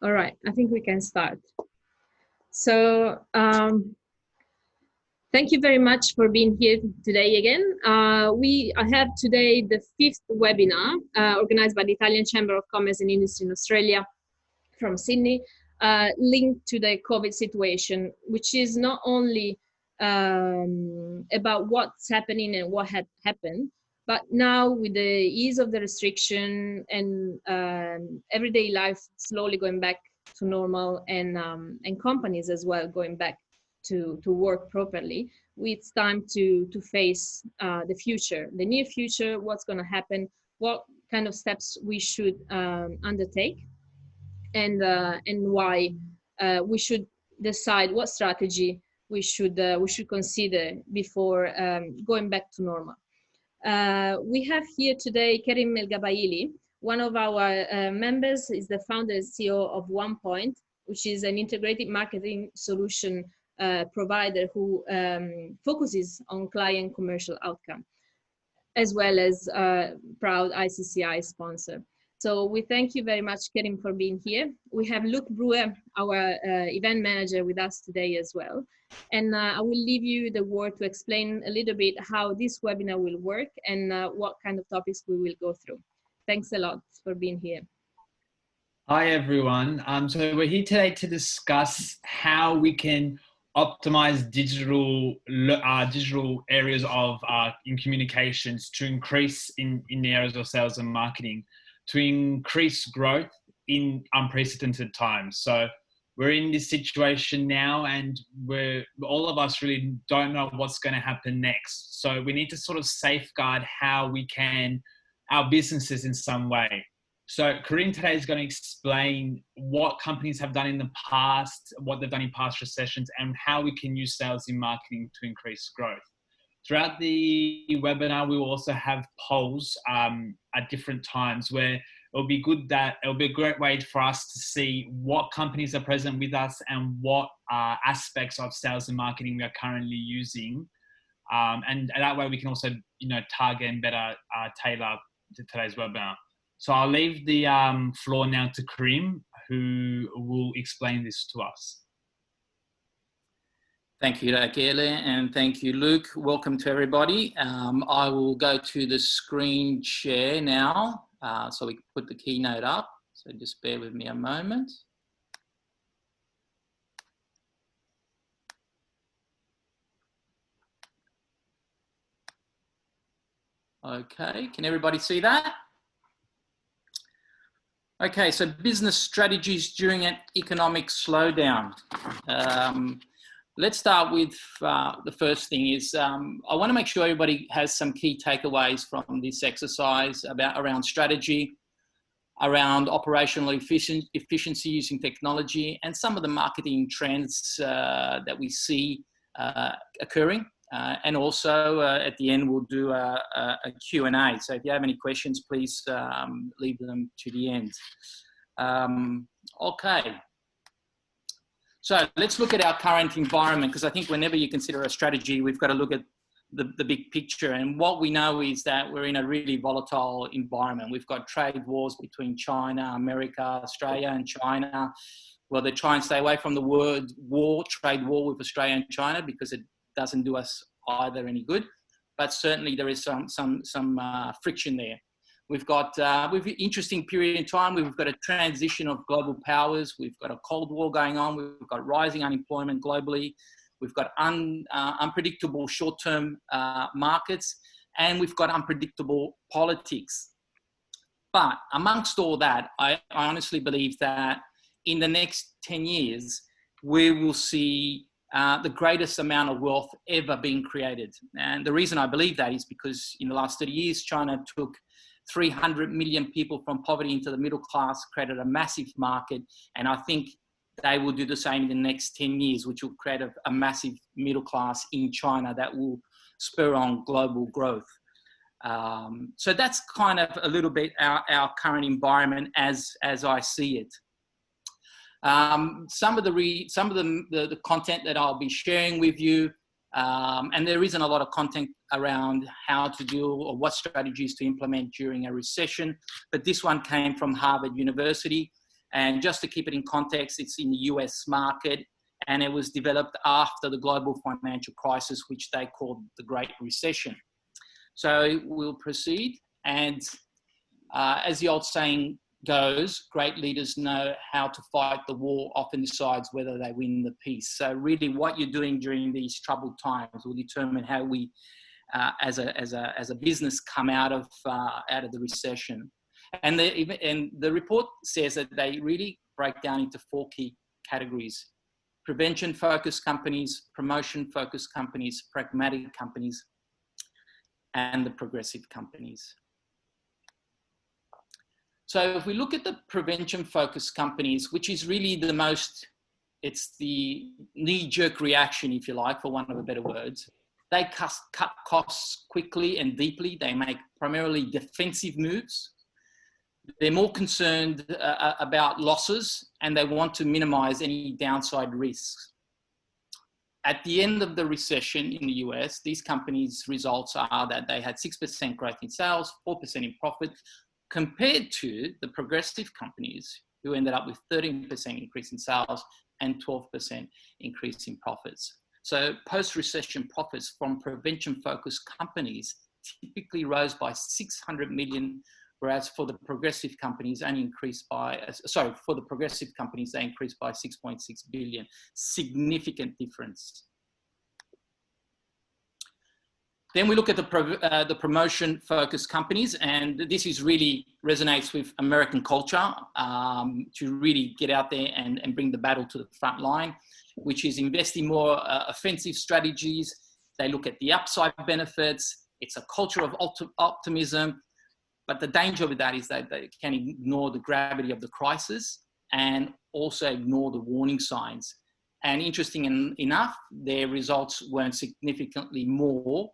All right, I think we can start. So thank you very much for being here today again. I have today the fifth webinar organized by the Italian Chamber of Commerce and Industry in Australia from Sydney, linked to the COVID situation, which is not only about what's happening and what had happened, but now with the ease of the restriction and everyday life slowly going back to normal, and companies as well going back to work properly, it's time to face the future, the near future, what's going to happen, what kind of steps we should undertake, and why we should decide what strategy we should consider before going back to normal. We have here today Kerim El-Gabaili. One of our members is the founder and CEO of OnePoint, which is an integrated marketing solution provider who focuses on client commercial outcome, as well as proud ICCI sponsor. So we thank you very much, Kerim, for being here. We have Luke Brewer, our event manager, with us today as well. And I will leave you the word to explain a little bit how this webinar will work and what kind of topics we will go through. Thanks a lot for being here. Hi, everyone. So we're here today to discuss how we can optimize digital areas of in communications to increase in the areas of sales and marketing, to increase growth in unprecedented times. So we're in this situation now, and all of us really don't know what's going to happen next. So we need to sort of safeguard how we can, our businesses in some way. So Kerim today is going to explain what companies have done in the past, what they've done in past recessions, and how we can use sales and marketing to increase growth. Throughout the webinar, we will also have polls at different times where it'll be a great way for us to see what companies are present with us and what aspects of sales and marketing we are currently using. And that way we can also, target and better tailor to today's webinar. So I'll leave the floor now to Kerim, who will explain this to us. Thank you, Raquel, and thank you, Luke. Welcome to everybody. I will go to the screen share now, so we can put the keynote up. So just bear with me a moment. Okay, can everybody see that? Okay, so business strategies during an economic slowdown. Let's start with the first thing is, I want to make sure everybody has some key takeaways from this exercise around strategy, around operational efficiency using technology, and some of the marketing trends that we see occurring. And also at the end, we'll do a Q&A. So if you have any questions, please leave them to the end. Okay. So let's look at our current environment, because I think whenever you consider a strategy, we've got to look at the big picture. And what we know is that we're in a really volatile environment. We've got trade wars between China, America, Australia, and China. Well, they try and stay away from the word war, trade war with Australia and China, because it doesn't do us either any good. But certainly there is some friction there. We've got an interesting period in time. We've got a transition of global powers. We've got a Cold War going on. We've got rising unemployment globally. We've got unpredictable short-term markets, and we've got unpredictable politics. But amongst all that, I honestly believe that in the next 10 years, we will see the greatest amount of wealth ever being created. And the reason I believe that is because in the last 30 years, China took 300 million people from poverty into the middle class, created a massive market. And I think they will do the same in the next 10 years, which will create a massive middle class in China that will spur on global growth. So that's kind of a little bit our current environment as I see it. Some of the content that I'll be sharing with you, and there isn't a lot of content around how to deal or what strategies to implement during a recession, but this one came from Harvard University. And just to keep it in context, it's in the US market, and it was developed after the global financial crisis, which they called the Great Recession. So we'll proceed. And as the old saying goes, great leaders know how to fight the war, often decides whether they win the peace. So really what you're doing during these troubled times will determine how we, as a business, come out of the recession. And the report says that they really break down into 4 key categories: prevention-focused companies, promotion-focused companies, pragmatic companies, and the progressive companies. So if we look at the prevention-focused companies, which is really the most, it's the knee-jerk reaction, if you like, for want of a better words. They cut costs quickly and deeply. They make primarily defensive moves. They're more concerned about losses, and they want to minimize any downside risks. At the end of the recession in the US, these companies' results are that they had 6% growth in sales, 4% in profit, compared to the progressive companies who ended up with 13% increase in sales and 12% increase in profits. So post-recession profits from prevention-focused companies typically rose by 600 million, whereas for the progressive companies only increased by, for the progressive companies, they increased by 6.6 billion. Significant difference. Then we look at the promotion-focused companies, and this is really resonates with American culture to really get out there and bring the battle to the front line, which is investing more offensive strategies. They look at the upside benefits. It's a culture of optimism, but the danger with that is that they can ignore the gravity of the crisis and also ignore the warning signs. And interesting enough, their results weren't significantly more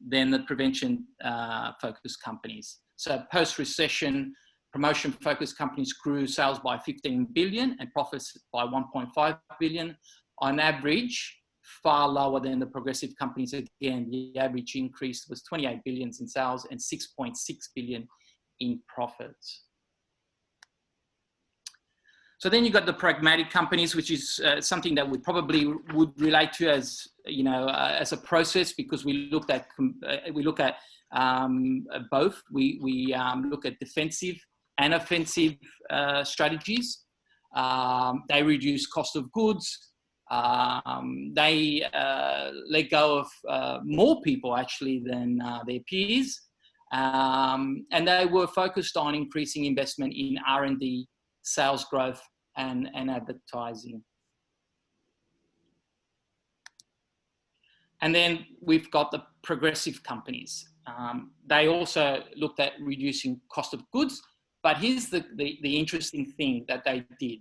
than the prevention-focused companies. So post-recession, promotion-focused companies grew sales by 15 billion and profits by 1.5 billion. On average, far lower than the progressive companies. Again, the average increase was 28 billion in sales and 6.6 billion in profits. So then you've got the pragmatic companies, which is something that we probably would relate to as, as a process, because we look at both. We look at defensive and offensive strategies. They reduce cost of goods. They let go of more people actually than their peers. And they were focused on increasing investment in R&D, sales growth, and advertising. And then we've got the progressive companies. They also looked at reducing cost of goods, but here's the interesting thing that they did.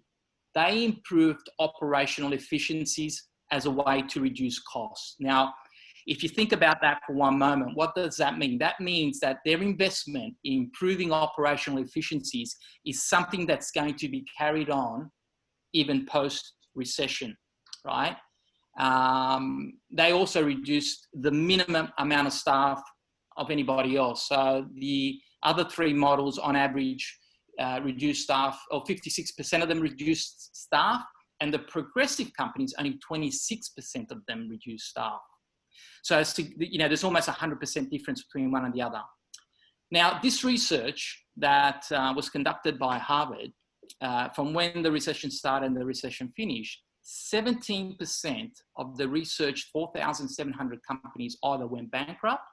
They improved operational efficiencies as a way to reduce costs. Now, if you think about that for one moment, what does that mean? That means that their investment in improving operational efficiencies is something that's going to be carried on even post-recession, right? They also reduced the minimum amount of staff of anybody else. So the other 3 models on average reduced staff, or 56% of them reduced staff, and the progressive companies, only 26% of them reduced staff. So, there's almost 100% difference between one and the other. Now, this research that was conducted by Harvard, from when the recession started and the recession finished, 17% of the researched 4,700 companies either went bankrupt,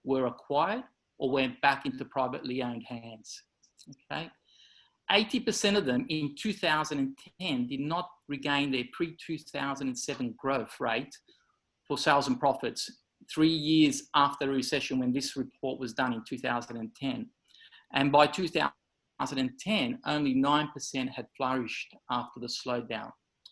were acquired, or went back into privately owned hands. Okay, 80% of them in 2010 did not regain their pre-2007 growth rate for sales and profits 3 years after the recession, when this report was done in 2010. And by 2010, only 9% had flourished after the slowdown.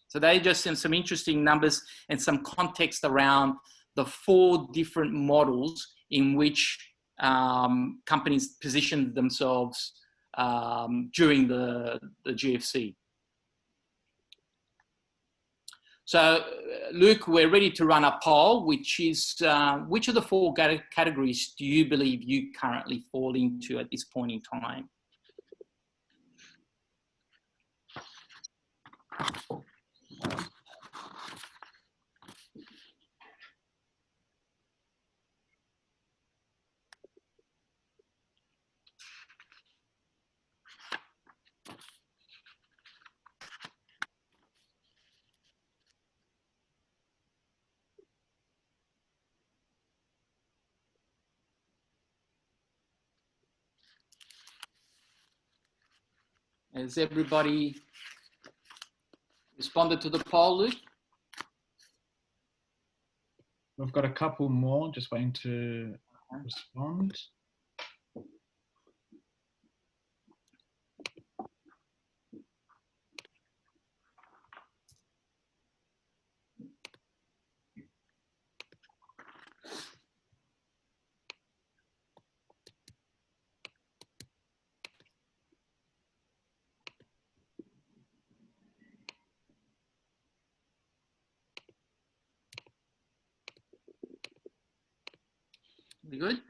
So they just sent some interesting numbers and some context around the 4 different models in which companies positioned themselves during the GFC. So, Luke, we're ready to run a poll, which is, which of the 4 categories do you believe you currently fall into at this point in time? Has everybody responded to the poll, Luke? We've got a couple more just waiting to respond. We good?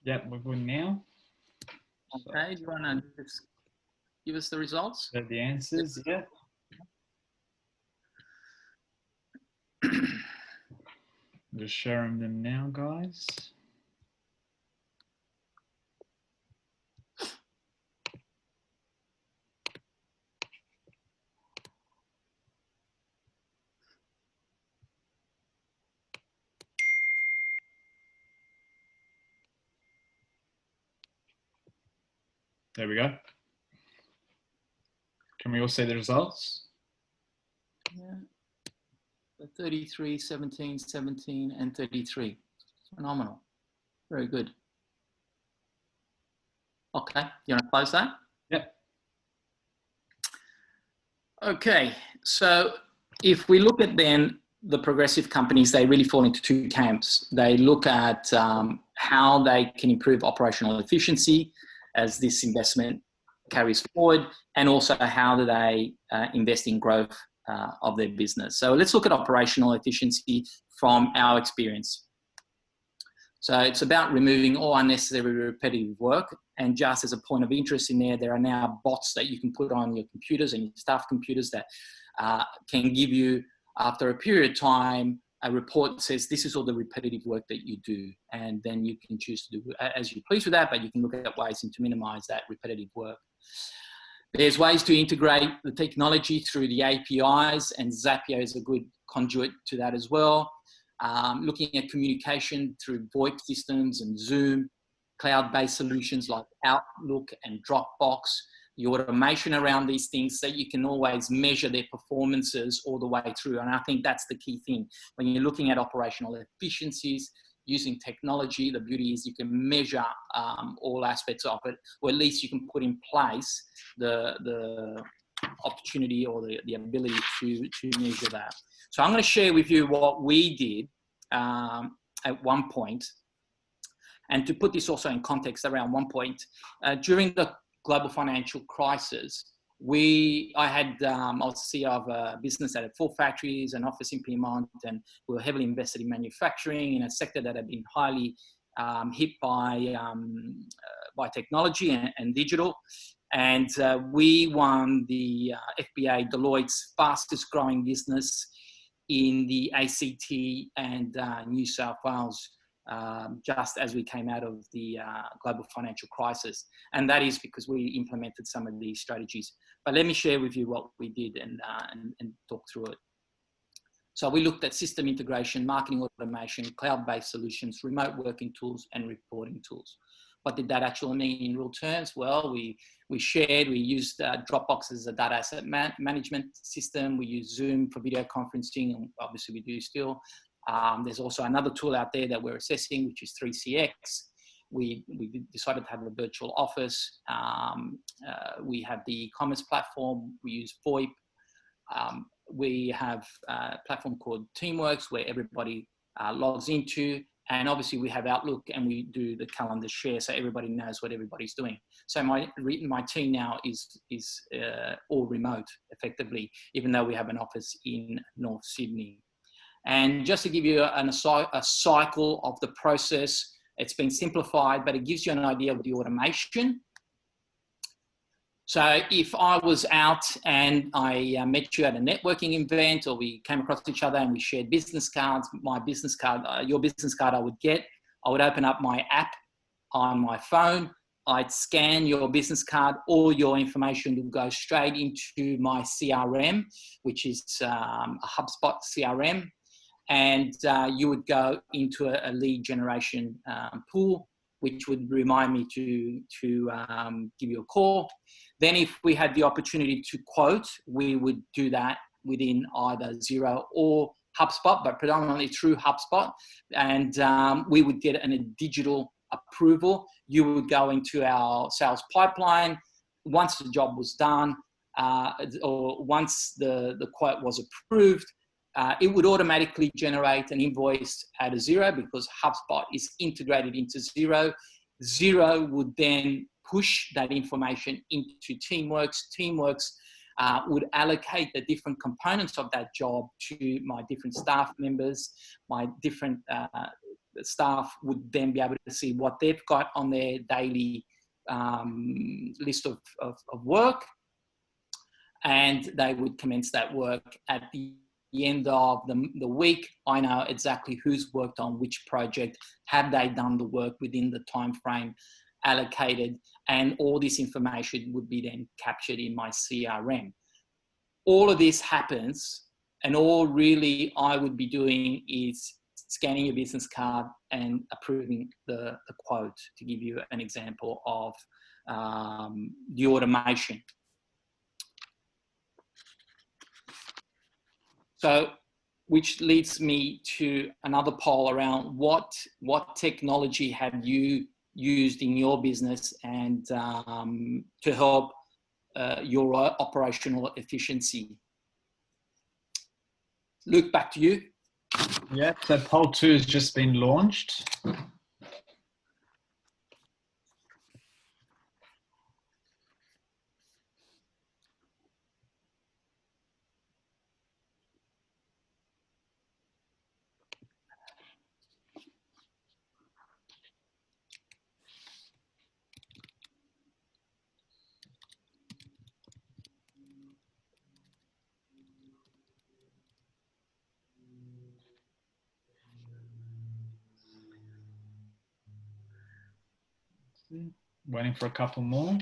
Yep, we're good now. Okay, do you want to just give us the results? So the answers, yeah. Just sharing them now, guys. There we go. Can we all see the results? Yeah. 33, 17, 17, and 33. Phenomenal. Very good. Okay, you want to close that? Yep. Okay, so if we look at then the progressive companies, they really fall into two camps. They look at how they can improve operational efficiency as this investment carries forward, and also how do they invest in growth of their business. So let's look at operational efficiency from our experience. So it's about removing all unnecessary repetitive work. And just as a point of interest in there, there are now bots that you can put on your computers and your staff computers that can give you, after a period of time, a report that says this is all the repetitive work that you do. And then you can choose to do as you please with that, but you can look at ways to minimize that repetitive work. There's ways to integrate the technology through the APIs, and Zapier is a good conduit to that as well. Looking at communication through VoIP systems and Zoom, cloud-based solutions like Outlook and Dropbox, the automation around these things so you can always measure their performances all the way through. And I think that's the key thing. When you're looking at operational efficiencies, using technology, the beauty is you can measure all aspects of it, or at least you can put in place the opportunity or the ability to measure that. So I'm going to share with you what we did at one point. And to put this also in context, around one point, during the global financial crisis, I was CEO of a business that had 4 factories, an office in Piedmont, and we were heavily invested in manufacturing in a sector that had been highly hit by technology and digital. And we won the FBA Deloitte's fastest growing business in the ACT and New South Wales, just as we came out of the global financial crisis. And that is because we implemented some of these strategies. But let me share with you what we did and talk through it. So we looked at system integration, marketing automation, cloud-based solutions, remote working tools, and reporting tools. What did that actually mean in real terms? Well, we used Dropbox as a data asset management system. We used Zoom for video conferencing, and obviously we do still. There's also another tool out there that we're assessing, which is 3CX. We decided to have a virtual office. We have the e-commerce platform. We use VoIP. We have a platform called Teamworks where everybody logs into. And obviously we have Outlook, and we do the calendar share so everybody knows what everybody's doing. So my team now is all remote effectively, even though we have an office in North Sydney. And just to give you a cycle of the process, it's been simplified, but it gives you an idea of the automation. So if I was out and I met you at a networking event, or we came across each other and we shared business cards, my business card, your business card I would get, I would open up my app on my phone, I'd scan your business card, all your information would go straight into my CRM, which is a HubSpot CRM. And you would go into a lead generation pool, which would remind me to give you a call. Then if we had the opportunity to quote, we would do that within either Xero or HubSpot, but predominantly through HubSpot. And we would get a digital approval. You would go into our sales pipeline. Once the job was done, or once the quote was approved, it would automatically generate an invoice at a Xero, because HubSpot is integrated into Xero. Xero would then push that information into Teamworks. Teamworks would allocate the different components of that job to my different staff members. My different staff would then be able to see what they've got on their daily list of work, and they would commence that work. At the end of the week, I know exactly who's worked on which project, have they done the work within the time frame allocated, and all this information would be then captured in my CRM. All of this happens, and all really I would be doing is scanning your business card and approving the quote, to give you an example of the automation. So, which leads me to another poll around what technology have you used in your business and to help your operational efficiency. Luke, back to you. Yeah, so poll 2 has just been launched. Waiting for a couple more.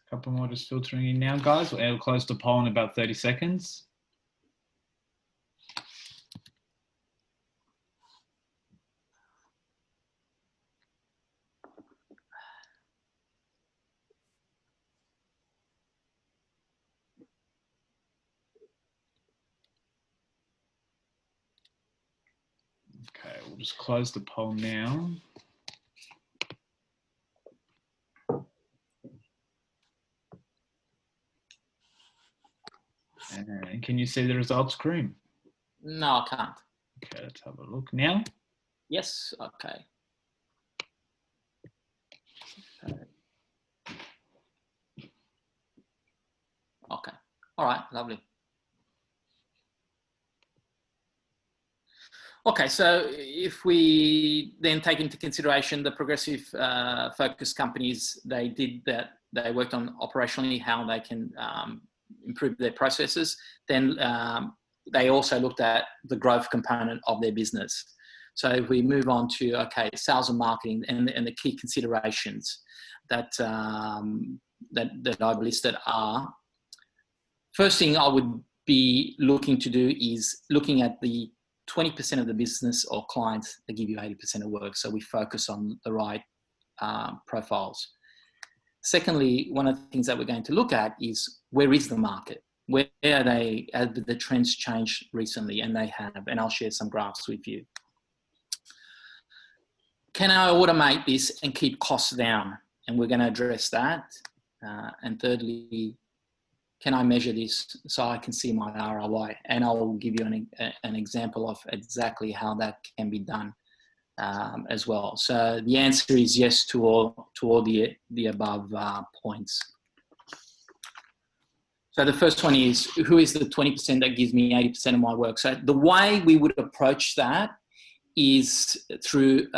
A couple more just filtering in now, guys. We'll close the poll in about 30 seconds. Okay, we'll just close the poll now. And can you see the results, Kareem? No, I can't. Okay, let's have a look now. Yes, okay. Okay, all right, lovely. Okay, so if we then take into consideration the progressive focused companies, they did that, they worked on operationally how they can improve their processes, then they also looked at the growth component of their business. So if we move on to, okay, sales and marketing and the key considerations that, that I've listed are, first thing I would be looking to do is looking at the 20% of the business or clients that give you 80% of work. So we focus on the right profiles. Secondly, one of the things that we're going to look at is where is the market? Where are they, have the trends changed recently? And they have, and I'll share some graphs with you. Can I automate this and keep costs down? And we're going to address that. And thirdly, can I measure this so I can see my ROI? And I'll give you an example of exactly how that can be done as well. So the answer is yes to all the above points. So the first one is, who is the 20% that gives me 80% of my work? So the way we would approach that is through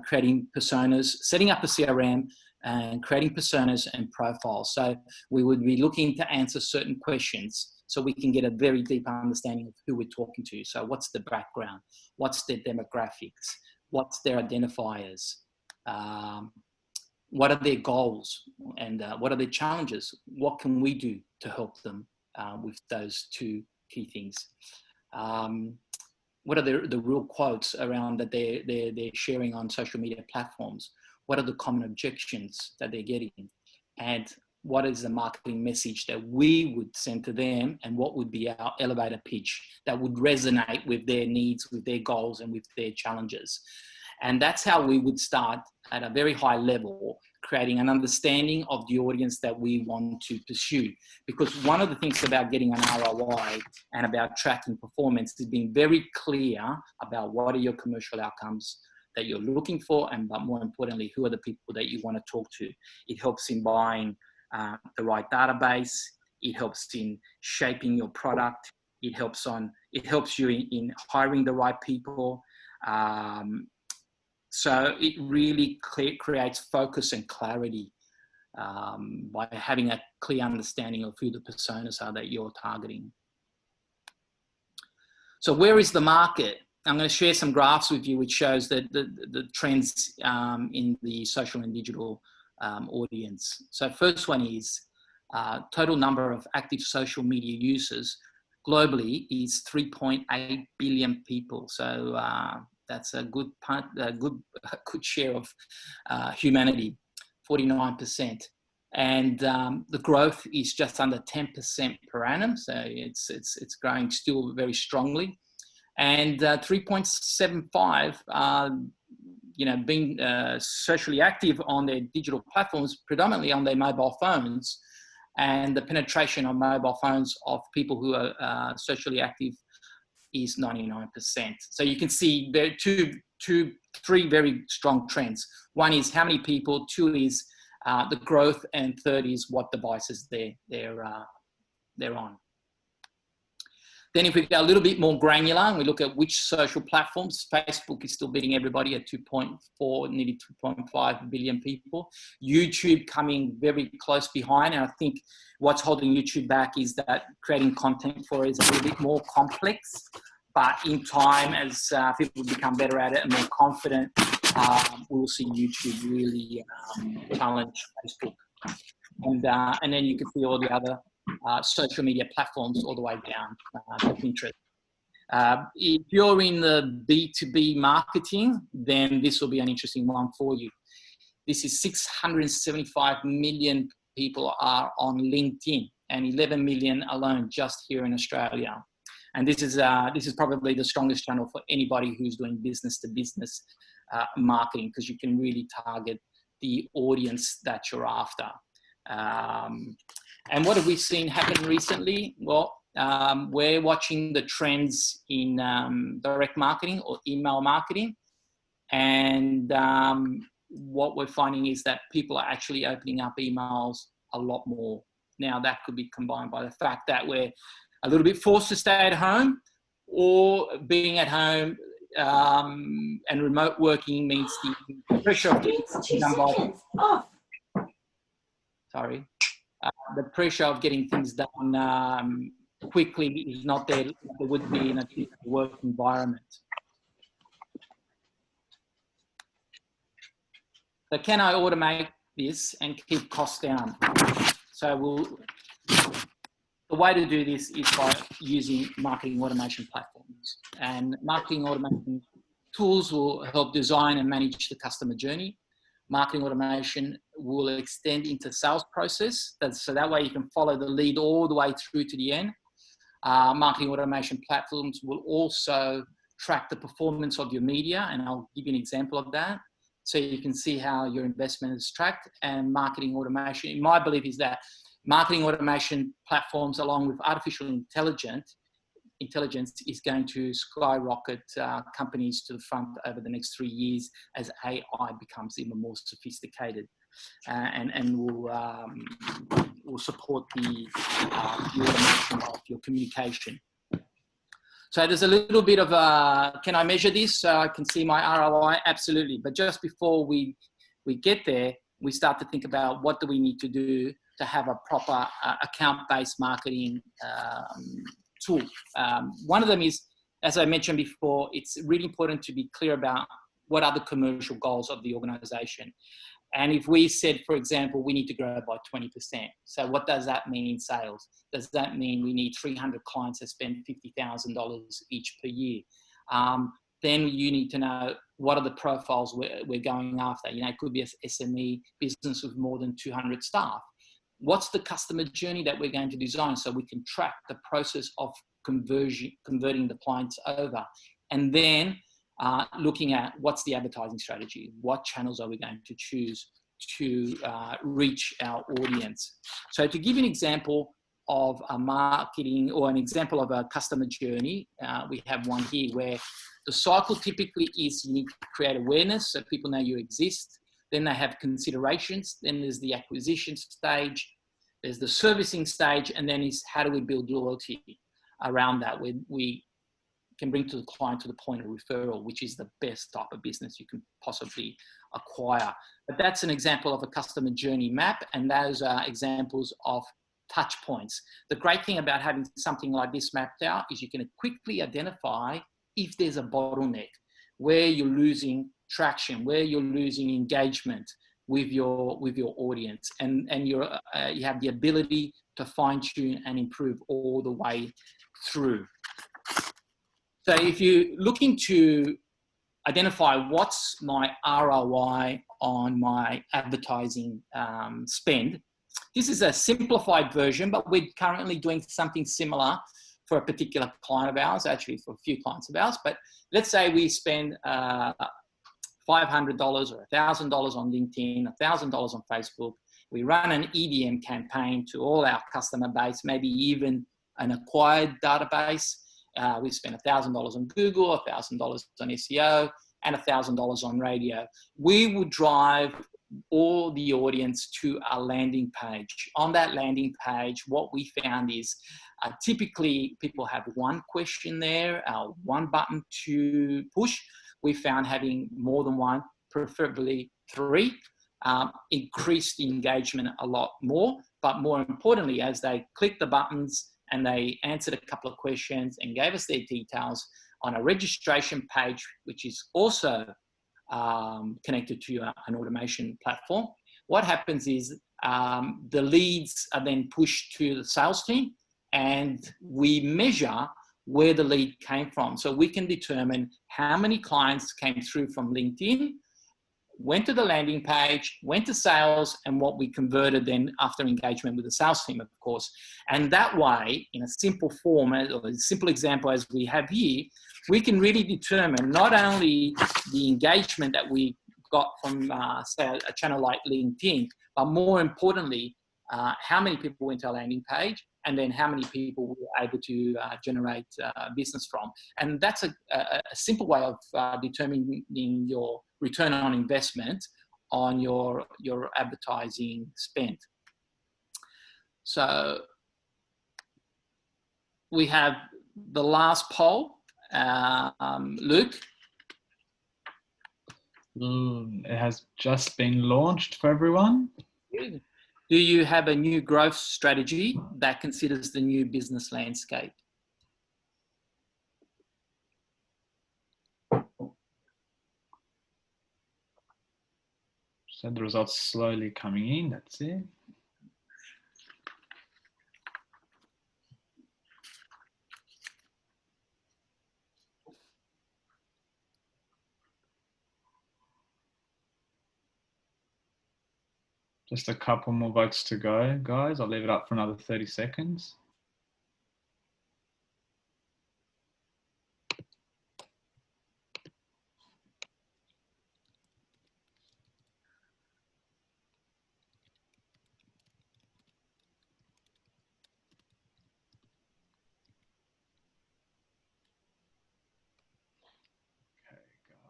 creating personas, setting up a CRM, and creating personas and profiles. So we would be looking to answer certain questions so we can get a very deep understanding of who we're talking to. So what's the background? What's their demographics? What's their identifiers? What are their goals? And what are their challenges? What can we do to help them with those two key things? What are the real quotes around that they're sharing on social media platforms? What are the common objections that they're getting? And what is the marketing message that we would send to them, and what would be our elevator pitch that would resonate with their needs, with their goals, and with their challenges? And that's how we would start at a very high level, creating an understanding of the audience that we want to pursue. Because one of the things about getting an ROI and about tracking performance is being very clear about what are your commercial outcomes that you're looking for, and but more importantly, who are the people that you want to talk to. It helps in buying the right database. It helps in shaping your product. It helps you in hiring the right people. So it really creates focus and clarity by having a clear understanding of who the personas are that you're targeting. So where is the market? I'm going to share some graphs with you which shows that the trends in the social and digital audience. So first one is total number of active social media users globally is 3.8 billion people. So that's a good share of humanity, 49%. And the growth is just under 10% per annum. So it's growing still very strongly. And 3.75, being socially active on their digital platforms, predominantly on their mobile phones, and the penetration on mobile phones of people who are socially active is 99%. So you can see there are three very strong trends. One is how many people, two is the growth, and third is what devices they're on. Then if we go a little bit more granular and we look at which social platforms, Facebook is still beating everybody at 2.4, nearly 2.5 billion people. YouTube coming very close behind. And I think what's holding YouTube back is that creating content for it is a little bit more complex. But in time, as people become better at it and more confident, we'll see YouTube really challenge Facebook. And then you can see all the other social media platforms all the way down to Pinterest. If you're in the B2B marketing, then this will be an interesting one for you. This is 675 million people are on LinkedIn, and 11 million alone just here in Australia. And this is probably the strongest channel for anybody who's doing business-to-business marketing, because you can really target the audience that you're after. And what have we seen happen recently? Well, we're watching the trends in direct marketing or email marketing. And what we're finding is that people are actually opening up emails a lot more. Now, that could be combined by the fact that we're a little bit forced to stay at home, or being at home and remote working means the pressure of getting the pressure of getting things done quickly is not there like it would be in a work environment. So can I automate this and keep costs down? So the way to do this is by using marketing automation platforms. And marketing automation tools will help design and manage the customer journey. Marketing automation will extend into sales process. So that way you can follow the lead all the way through to the end. Marketing automation platforms will also track the performance of your media, and I'll give you an example of that. so you can see how your investment is tracked. And marketing automation, my belief is that marketing automation platforms, along with artificial intelligence is going to skyrocket companies to the front over the next 3 years as AI becomes even more sophisticated, and will support the automation of your communication. So there's a little bit of can I measure this so I can see my ROI? Absolutely. But just before we get there, we start to think about what do we need to do to have a proper account-based marketing tool. One of them is, as I mentioned before, it's really important to be clear about what are the commercial goals of the organization. And if we said, for example, we need to grow by 20%. So what does that mean in sales? Does that mean we need 300 clients that spend $50,000 each per year? Then you need to know what are the profiles we're going after. You know, it could be an SME business with more than 200 staff. What's the customer journey that we're going to design so we can track the process of converting the clients over? And then looking at what's the advertising strategy, what channels are we going to choose to reach our audience. So to give you an example of a marketing or an example of a customer journey, we have one here where the cycle typically is you need to create awareness so people know you exist. Then they have considerations. Then there's the acquisition stage. There's the servicing stage. And then is how do we build loyalty around that? We can bring to the client to the point of referral, which is the best type of business you can possibly acquire. But that's an example of a customer journey map, and those are examples of touch points. The great thing about having something like this mapped out is you can quickly identify if there's a bottleneck, where you're losing traction, where you're losing engagement with your audience, and you have the ability to fine tune and improve all the way through. So if you're looking to identify what's my ROI on my advertising spend, this is a simplified version, but we're currently doing something similar for a particular client of ours, actually for a few clients of ours. But let's say we spend $500 or $1,000 on LinkedIn, $1,000 on Facebook. We run an EDM campaign to all our customer base, maybe even an acquired database. We spent $1,000 on Google, $1,000 on SEO, and $1,000 on radio. We would drive all the audience to a landing page. On that landing page, what we found is typically people have one question there, one button to push. We found having more than one, preferably three, increased engagement a lot more. But more importantly, as they click the buttons and they answered a couple of questions and gave us their details on a registration page, which is also connected to an automation platform, what happens is the leads are then pushed to the sales team, and we measure where the lead came from. So we can determine how many clients came through from LinkedIn, went to the landing page, went to sales, and what we converted then after engagement with the sales team, of course. And that way, in a simple form, or a simple example as we have here, we can really determine not only the engagement that we got from, say, a channel like LinkedIn, but more importantly, how many people went to our landing page, and then how many people we were able to generate business from. And that's a simple way of determining your return on investment on your advertising spend. So we have the last poll. Luke? It has just been launched for everyone. Do you have a new growth strategy that considers the new business landscape? So the results slowly coming in, that's it. Just a couple more votes to go, guys. I'll leave it up for another 30 seconds.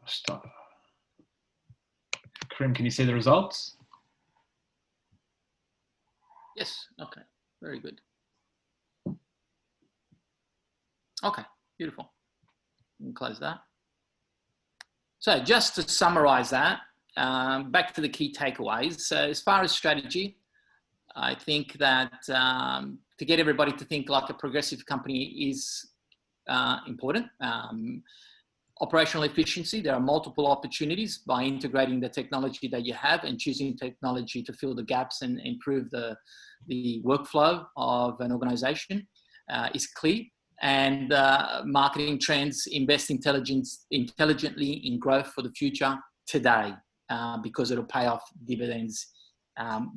Stop. Karim, can you see the results? Yes. Okay. Very good. Okay. Beautiful. We can close that. So just to summarize that, back to the key takeaways. So as far as strategy, I think that to get everybody to think like a progressive company is important. Operational efficiency, there are multiple opportunities by integrating the technology that you have and choosing technology to fill the gaps and improve the workflow of an organization is clear. And marketing trends, invest intelligently in growth for the future today because it'll pay off dividends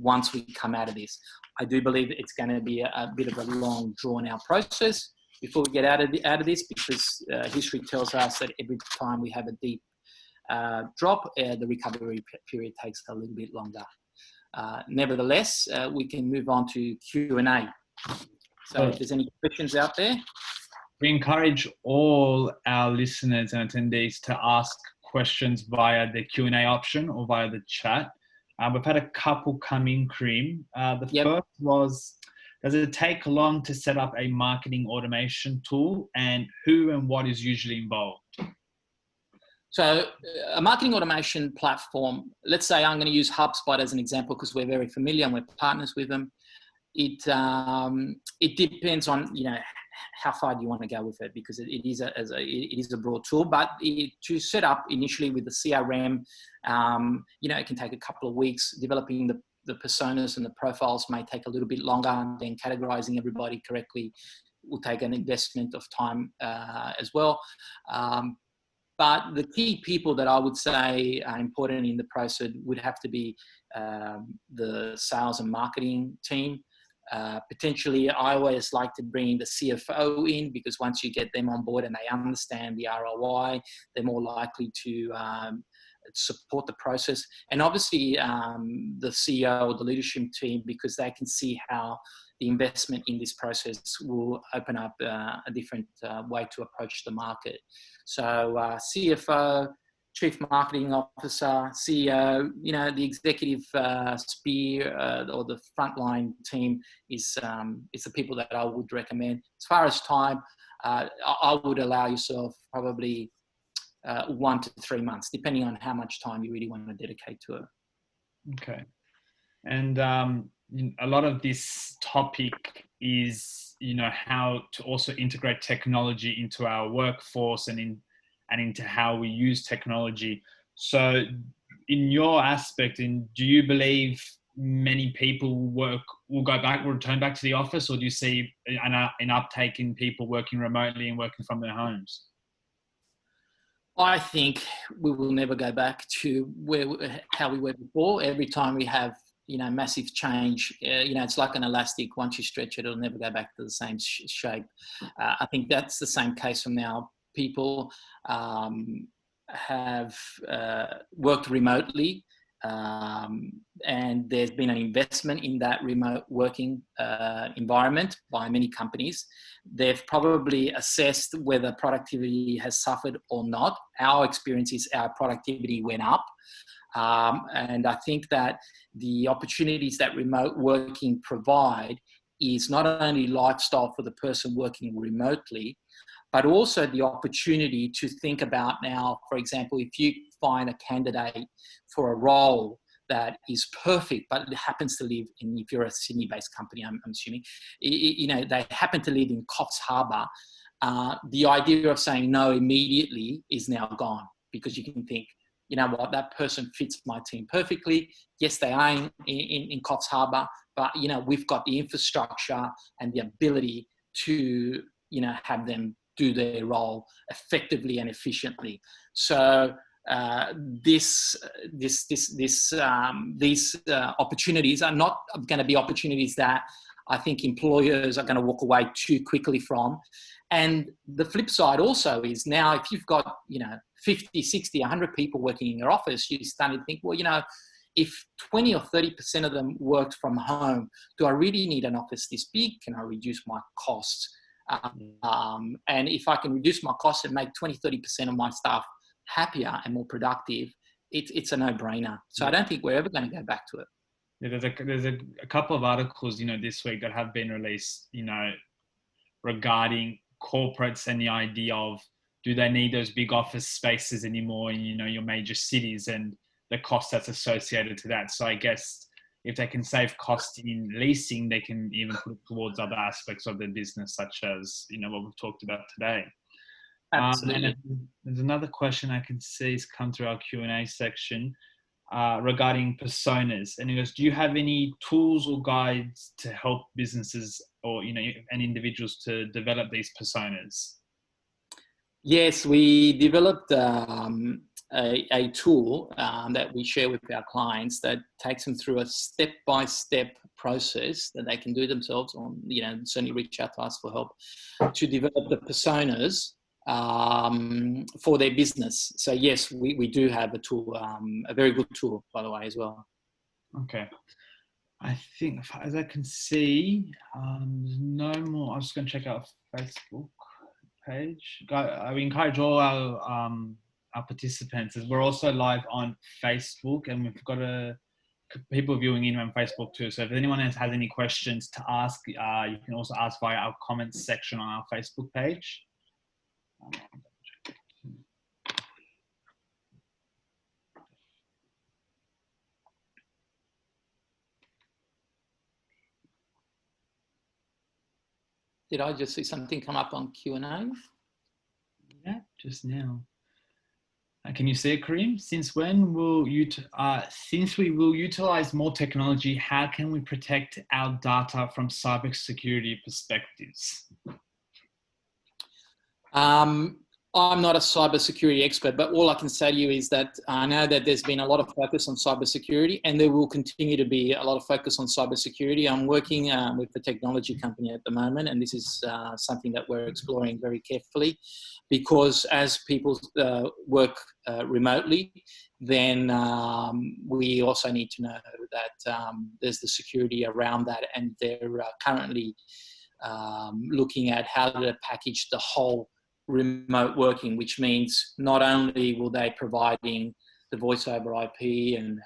once we come out of this. I do believe it's going to be a bit of a long, drawn-out process before we get out of this, because history tells us that every time we have a deep drop, the recovery period takes a little bit longer. Nevertheless, we can move on to Q&A. So if there's any questions out there. We encourage all our listeners and attendees to ask questions via the Q&A option or via the chat. We've had a couple come in, Karim. First was, does it take long to set up a marketing automation tool, and who and what is usually involved? So a marketing automation platform, let's say I'm going to use HubSpot as an example because we're very familiar and we're partners with them. It depends on, you know, how far do you want to go with it, because it is a broad tool. But to set up initially with the CRM, you know, it can take a couple of weeks. Developing the personas and the profiles may take a little bit longer, and then categorizing everybody correctly will take an investment of time as well. But the key people that I would say are important in the process would have to be the sales and marketing team. Potentially, I always like to bring the CFO in, because once you get them on board and they understand the ROI, they're more likely to support the process. And obviously the CEO or the leadership team, because they can see how the investment in this process will open up a different way to approach the market. So CFO, Chief Marketing Officer, CEO, you know, the executive sphere or the frontline team is the people that I would recommend. As far as time, I would allow yourself probably 1 to 3 months, depending on how much time you really want to dedicate to it. Okay. And a lot of this topic is, you know, how to also integrate technology into our workforce and into how we use technology. So in your aspect, do you believe many people will return back to the office, or do you see an uptake in people working remotely and working from their homes? I think we will never go back to how we were before. Every time we have, you know, massive change, you know, it's like an elastic. Once you stretch it, it'll never go back to the same shape. I think that's the same case from now. People have worked remotely, and there's been an investment in that remote working environment by many companies. They've probably assessed whether productivity has suffered or not. Our experience is our productivity went up. And I think that the opportunities that remote working provide is not only lifestyle for the person working remotely, but also the opportunity to think about now, for example, if you find a candidate for a role that is perfect, but it happens to live in, if you're a Sydney-based company, I'm assuming, you know, they happen to live in Coffs Harbour, the idea of saying no immediately is now gone, because you can think, you know what, that person fits my team perfectly. Yes, they are in Coffs Harbour, but, you know, we've got the infrastructure and the ability to, you know, have them do their role effectively and efficiently. So these opportunities are not going to be opportunities that I think employers are going to walk away too quickly from. And the flip side also is, now if you've got, you know, 50, 60, 100 people working in your office, you're starting to think, well, you know, if 20 or 30% of them worked from home, do I really need an office this big? Can I reduce my costs? And if I can reduce my costs and make 20, 30% of my staff happier and more productive, it's a no-brainer. So I don't think we're ever going to go back to it. Yeah, there's a couple of articles, this week that have been released, regarding corporates and the idea of, do they need those big office spaces anymore in, your major cities, and the cost that's associated to that. So I guess if they can save cost in leasing, they can even put it towards other aspects of their business, such as, what we've talked about today. Absolutely. And there's another question I can see has come through our Q&A section regarding personas. And it goes, do you have any tools or guides to help businesses or, and individuals to develop these personas? Yes, we developed a tool that we share with our clients that takes them through a step-by-step process that they can do themselves, or certainly reach out to us for help to develop the personas for their business. So yes, we do have a tool, a very good tool, by the way, as well. Okay. I think, as I can see, there's no more. I'm just going to check out Facebook page. I encourage all our participants, as we're also live on Facebook, and we've got people viewing in on Facebook too. So if anyone has any questions to ask, you can also ask via our comments section on our Facebook page. Did I just see something come up on Q&A? Yeah, just now. Can you see it, Kareem? Since when will since we will utilize more technology, how can we protect our data from cybersecurity perspectives? I'm not a cybersecurity expert, but all I can say to you is that I know that there's been a lot of focus on cybersecurity, and there will continue to be a lot of focus on cybersecurity. I'm working with a technology company at the moment, and this is something that we're exploring very carefully, because as people work remotely, then we also need to know that there's the security around that, and they're currently looking at how to package the whole remote working, which means not only will they providing the voice over IP and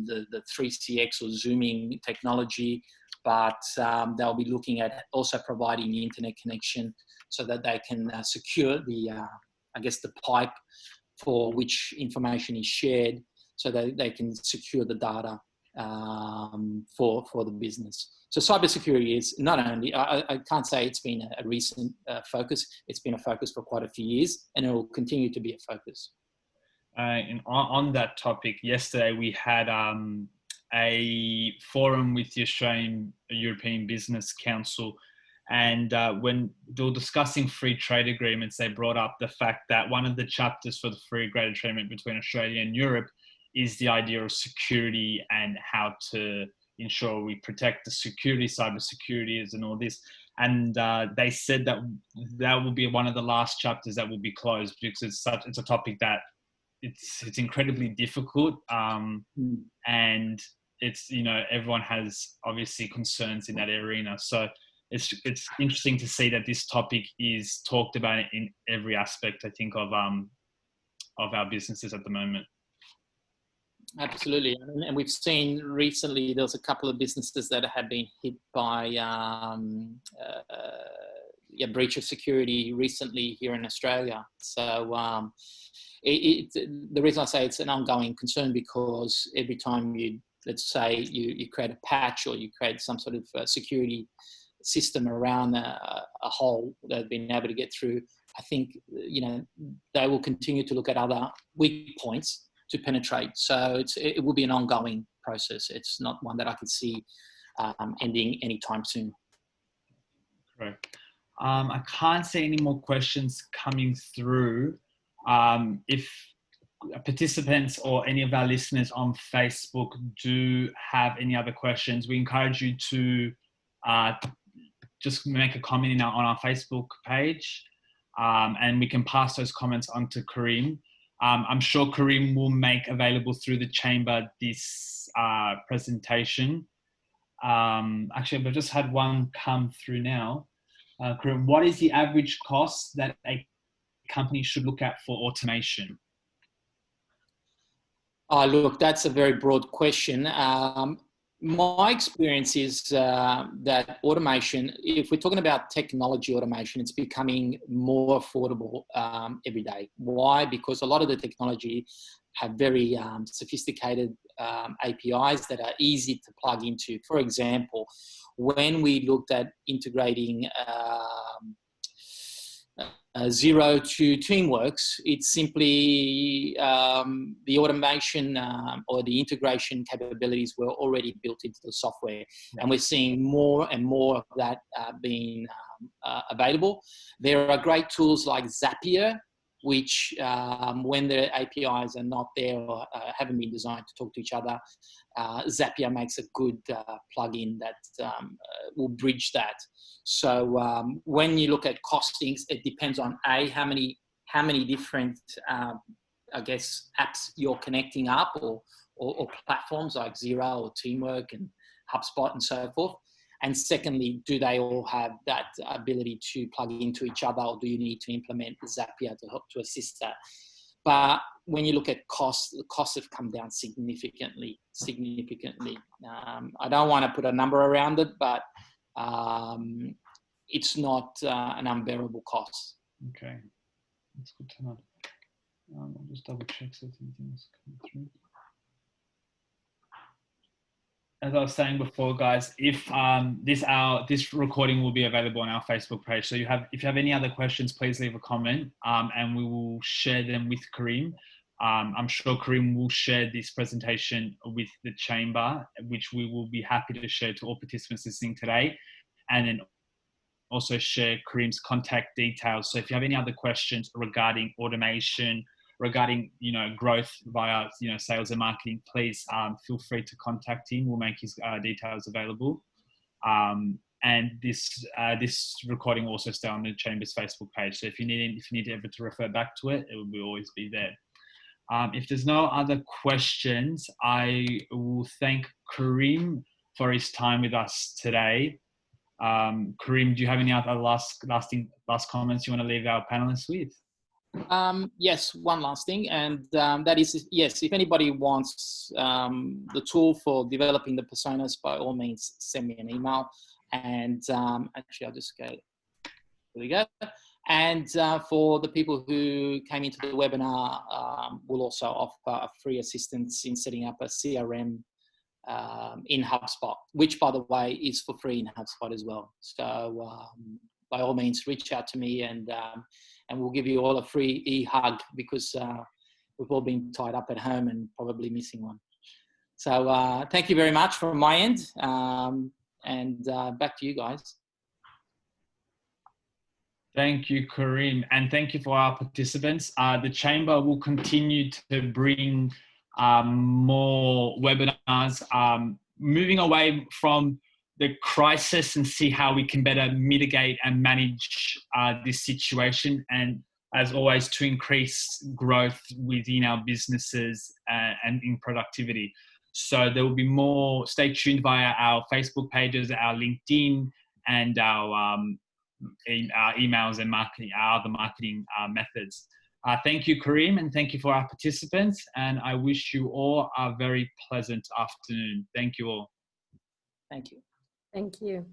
the 3CX or Zooming technology, but they'll be looking at also providing the internet connection so that they can secure the, the pipe for which information is shared, so that they can secure the data for the business. So cybersecurity is not only, I can't say it's been a recent focus, it's been a focus for quite a few years, and it will continue to be a focus. And on that topic, yesterday we had a forum with the Australian European Business Council, and when they were discussing free trade agreements, they brought up the fact that one of the chapters for the free trade agreement between Australia and Europe is the idea of security and how to ensure we protect the security, cybersecurity and all this. And they said that will be one of the last chapters that will be closed, because it's a topic that it's incredibly difficult, and it's everyone has obviously concerns in that arena. So it's interesting to see that this topic is talked about in every aspect, I think, of our businesses at the moment. Absolutely, and we've seen recently there's a couple of businesses that have been hit by breach of security recently here in Australia. So the reason I say it's an ongoing concern, because every time let's say you create a patch or you create some sort of security system around a hole that they've been able to get through, I think they will continue to look at other weak points to penetrate. So it will be an ongoing process. It's not one that I could see ending anytime soon. Correct. I can't see any more questions coming through. If participants or any of our listeners on Facebook do have any other questions, we encourage you to just make a comment on our Facebook page, and we can pass those comments on to Kareem. I'm sure Kareem will make available through the chamber this presentation. Actually, I've just had one come through now. Kareem, what is the average cost that a companies should look at for automation? Oh, look, that's a very broad question. My experience is that automation, if we're talking about technology automation, it's becoming more affordable every day. Why? Because a lot of the technology have very sophisticated APIs that are easy to plug into. For example, when we looked at integrating Xero to Teamworks, it's simply the automation or the integration capabilities were already built into the software. And we're seeing more and more of that being available. There are great tools like Zapier, which when the APIs are not there or haven't been designed to talk to each other, Zapier makes a good plugin that will bridge that. So when you look at costings, it depends on how many different, I guess, apps you're connecting up or platforms like Xero or Teamwork and HubSpot and so forth. And secondly, do they all have that ability to plug into each other, or do you need to implement Zapier to help to assist that? But when you look at costs, the costs have come down significantly. I don't want to put a number around it, but it's not an unbearable cost. Okay, that's good to know. I'll just double check so anything else coming through. As I was saying before, guys, if this recording will be available on our Facebook page. So if you have any other questions, please leave a comment, and we will share them with Karim. I'm sure Karim will share this presentation with the chamber, which we will be happy to share to all participants listening today, and then also share Karim's contact details. So if you have any other questions regarding automation, regarding growth via sales and marketing, please feel free to contact him. We'll make his details available. And this recording will also stay on the Chamber's Facebook page. So if you need ever to refer back to it, it will always be there. If there's no other questions, I will thank Karim for his time with us today. Karim, do you have any other last comments you want to leave our panelists with? Yes, one last thing, and that is, yes, if anybody wants the tool for developing the personas, by all means, send me an email. And actually, I'll just go, there we go. And for the people who came into the webinar, we'll also offer free assistance in setting up a CRM in HubSpot, which, by the way, is for free in HubSpot as well. So by all means, reach out to me, and we'll give you all a free e-hug, because we've all been tied up at home and probably missing one. So thank you very much from my end, and back to you guys. Thank you, Karim, and thank you for our participants. The Chamber will continue to bring more webinars, moving away from the crisis, and see how we can better mitigate and manage this situation, and as always, to increase growth within our businesses and in productivity. So there will be more. Stay tuned via our Facebook pages, our LinkedIn, and our emails and our other marketing methods. Thank you, Karim, and thank you for our participants, and I wish you all a very pleasant afternoon. Thank you all. Thank you. Thank you.